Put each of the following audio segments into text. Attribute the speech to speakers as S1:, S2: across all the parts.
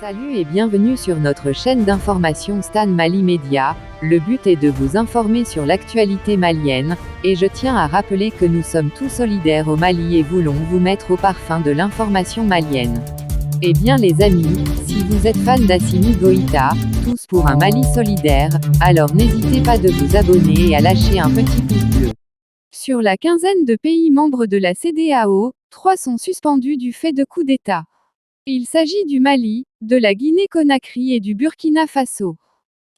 S1: Salut et bienvenue sur notre chaîne d'information Stan Mali Media. Le but est de vous informer sur l'actualité malienne, et je tiens à rappeler que nous sommes tous solidaires au Mali et voulons vous mettre au parfum de l'information malienne. Eh bien les amis, si vous êtes fan d'Assimi Goïta, tous pour un Mali solidaire, alors n'hésitez pas de vous abonner et à lâcher un petit pouce bleu. Sur la quinzaine de pays membres de la CEDEAO, 3 sont suspendus du fait de coups d'État. Il s'agit du Mali, de la Guinée-Conakry et du Burkina Faso.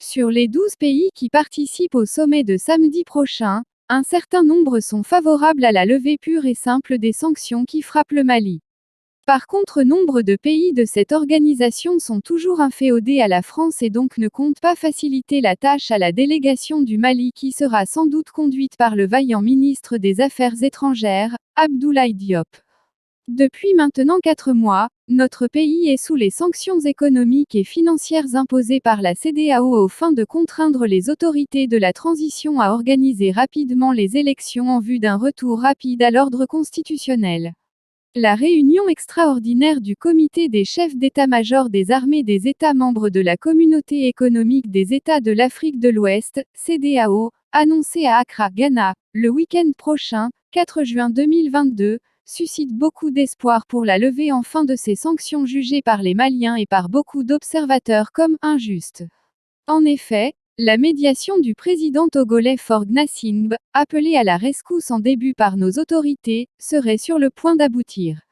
S1: Sur les 12 pays qui participent au sommet de samedi prochain, un certain nombre sont favorables à la levée pure et simple des sanctions qui frappent le Mali. Par contre, nombre de pays de cette organisation sont toujours inféodés à la France et donc ne comptent pas faciliter la tâche à la délégation du Mali qui sera sans doute conduite par le vaillant ministre des Affaires étrangères, Abdoulaye Diop. Depuis maintenant 4 mois, notre pays est sous les sanctions économiques et financières imposées par la CEDEAO aux fins de contraindre les autorités de la transition à organiser rapidement les élections en vue d'un retour rapide à l'ordre constitutionnel. La réunion extraordinaire du Comité des chefs d'état-major des armées des États membres de la Communauté économique des États de l'Afrique de l'Ouest, CEDEAO, annoncée à Accra, Ghana, le week-end prochain, 4 juin 2022, suscite beaucoup d'espoir pour la levée enfin de ces sanctions jugées par les Maliens et par beaucoup d'observateurs comme injustes. En effet, la médiation du président togolais Faure Gnassingbé, appelée à la rescousse en début par nos autorités, serait sur le point d'aboutir.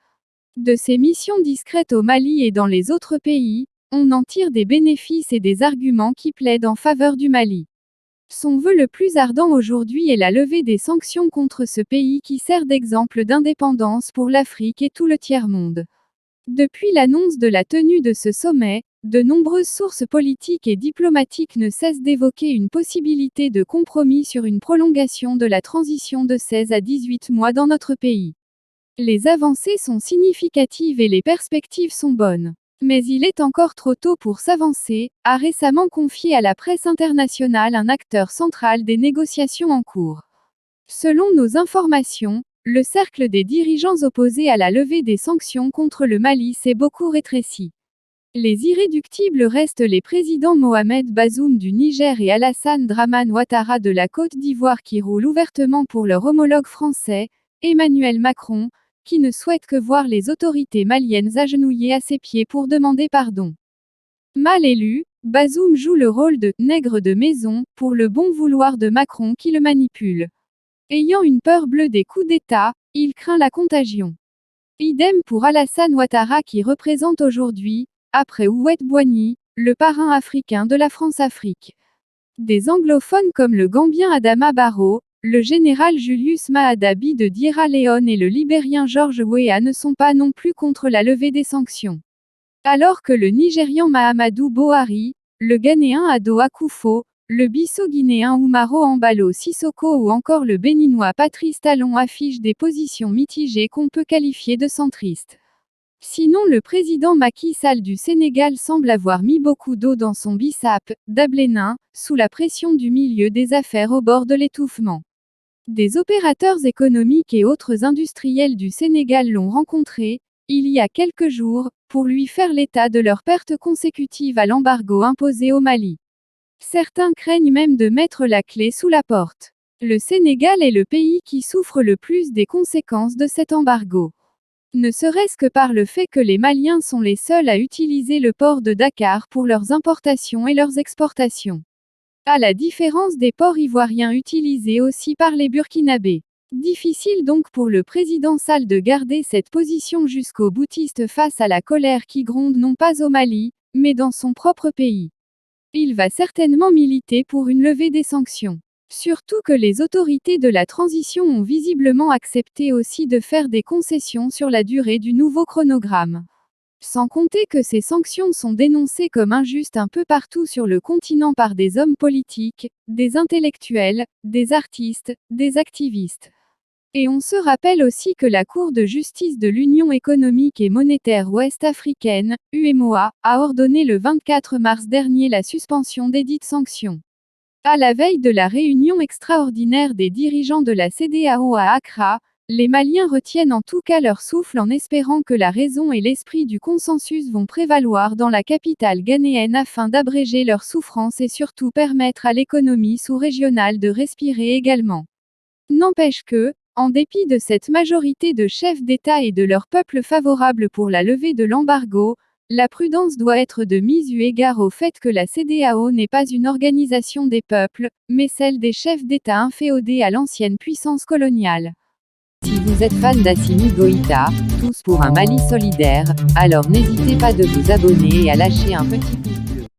S1: De ces missions discrètes au Mali et dans les autres pays, on en tire des bénéfices et des arguments qui plaident en faveur du Mali. Son vœu le plus ardent aujourd'hui est la levée des sanctions contre ce pays qui sert d'exemple d'indépendance pour l'Afrique et tout le tiers-monde. Depuis l'annonce de la tenue de ce sommet, de nombreuses sources politiques et diplomatiques ne cessent d'évoquer une possibilité de compromis sur une prolongation de la transition de 16 à 18 mois dans notre pays. Les avancées sont significatives et les perspectives sont bonnes. Mais il est encore trop tôt pour s'avancer, a récemment confié à la presse internationale un acteur central des négociations en cours. Selon nos informations, le cercle des dirigeants opposés à la levée des sanctions contre le Mali s'est beaucoup rétréci. Les irréductibles restent les présidents Mohamed Bazoum du Niger et Alassane Dramane Ouattara de la Côte d'Ivoire qui roulent ouvertement pour leur homologue français, Emmanuel Macron, qui ne souhaite que voir les autorités maliennes agenouillées à ses pieds pour demander pardon. Mal élu, Bazoum joue le rôle de « nègre de maison » pour le bon vouloir de Macron qui le manipule. Ayant une peur bleue des coups d'État, il craint la contagion. Idem pour Alassane Ouattara qui représente aujourd'hui, après Houët-Boigny, le parrain africain de la France-Afrique. Des anglophones comme le Gambien Adama Barrow, le général Julius Maada Bio de Sierra Leone et le Libérien George Weah ne sont pas non plus contre la levée des sanctions. Alors que le Nigérian Mahamadou Buhari, le Ghanéen Ado Akufo, le Bissau-Guinéen Umaro Embalo Sissoko ou encore le Béninois Patrice Talon affichent des positions mitigées qu'on peut qualifier de centristes. Sinon le président Macky Sall du Sénégal semble avoir mis beaucoup d'eau dans son bissap, d'Ablénin, sous la pression du milieu des affaires au bord de l'étouffement. Des opérateurs économiques et autres industriels du Sénégal l'ont rencontré, il y a quelques jours, pour lui faire l'état de leurs pertes consécutives à l'embargo imposé au Mali. Certains craignent même de mettre la clé sous la porte. Le Sénégal est le pays qui souffre le plus des conséquences de cet embargo. Ne serait-ce que par le fait que les Maliens sont les seuls à utiliser le port de Dakar pour leurs importations et leurs exportations. À la différence des ports ivoiriens utilisés aussi par les Burkinabés. Difficile donc pour le président Sall de garder cette position jusqu'au boutiste face à la colère qui gronde non pas au Mali, mais dans son propre pays. Il va certainement militer pour une levée des sanctions. Surtout que les autorités de la transition ont visiblement accepté aussi de faire des concessions sur la durée du nouveau chronogramme. Sans compter que ces sanctions sont dénoncées comme injustes un peu partout sur le continent par des hommes politiques, des intellectuels, des artistes, des activistes. Et on se rappelle aussi que la Cour de justice de l'Union économique et monétaire ouest-africaine, UEMOA, a ordonné le 24 mars dernier la suspension des dites sanctions. À la veille de la réunion extraordinaire des dirigeants de la CEDEAO à Accra,
S2: Les Maliens retiennent en tout cas leur souffle en espérant que la raison et l'esprit du consensus vont prévaloir dans la capitale ghanéenne afin d'abréger leurs souffrances et surtout permettre à l'économie sous-régionale de respirer également. N'empêche que, en dépit de cette majorité de chefs d'État et de leur peuple favorable pour la levée de l'embargo, la prudence doit être de mise eu égard au fait que la CEDEAO n'est pas une organisation des peuples, mais celle des chefs d'État inféodés à l'ancienne puissance coloniale.
S1: Si vous êtes fan d'Assimi Goïta, tous pour un Mali solidaire, alors n'hésitez pas de vous abonner et à lâcher un petit pouce bleu.